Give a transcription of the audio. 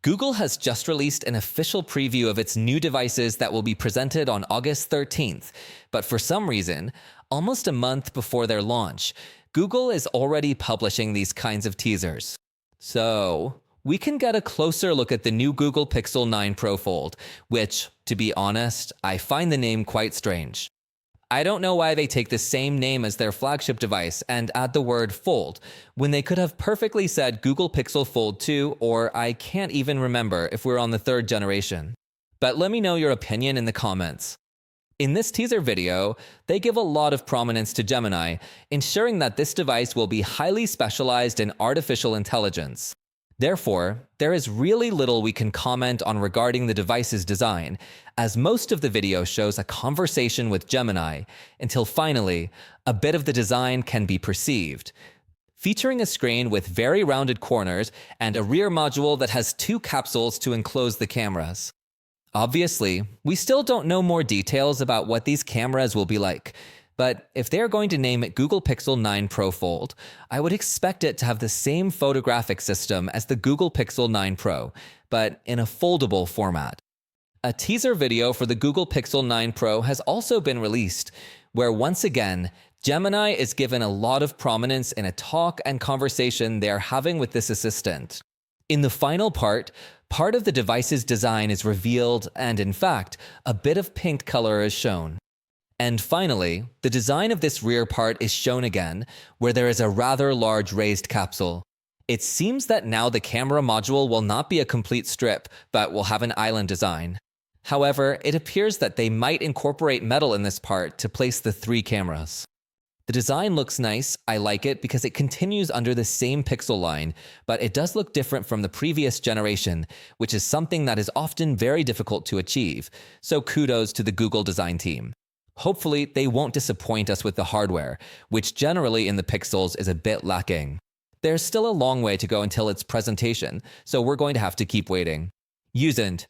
Google has just released an official preview of its new devices that will be presented on August 13th, but for some reason, almost a month before their launch, Google is already publishing these kinds of teasers. So, we can get a closer look at the new Google Pixel 9 Pro Fold, which, to be honest, I find the name quite strange. I don't know why they take the same name as their flagship device and add the word Fold, when they could have perfectly said Google Pixel Fold 2, or I can't even remember if we're on the third generation. But let me know your opinion in the comments. In this teaser video, they give a lot of prominence to Gemini, ensuring that this device will be highly specialized in artificial intelligence. Therefore, there is really little we can comment on regarding the device's design, as most of the video shows a conversation with Gemini, until finally, a bit of the design can be perceived. Featuring a screen with very rounded corners and a rear module that has two capsules to enclose the cameras. Obviously, we still don't know more details about what these cameras will be like, but if they're going to name it Google Pixel 9 Pro Fold, I would expect it to have the same photographic system as the Google Pixel 9 Pro, but in a foldable format. A teaser video for the Google Pixel 9 Pro has also been released, where once again, Gemini is given a lot of prominence in a talk and conversation they're having with this assistant. In the final part of the device's design is revealed, and in fact, a bit of pink color is shown. And finally, the design of this rear part is shown again, where there is a rather large raised capsule. It seems that now the camera module will not be a complete strip, but will have an island design. However, it appears that they might incorporate metal in this part to place the 3 cameras. The design looks nice, I like it because it continues under the same pixel line, but it does look different from the previous generation, which is something that is often very difficult to achieve, so kudos to the Google design team. Hopefully, they won't disappoint us with the hardware, which generally in the Pixels is a bit lacking. There's still a long way to go until its presentation, so we're going to have to keep waiting. Usend,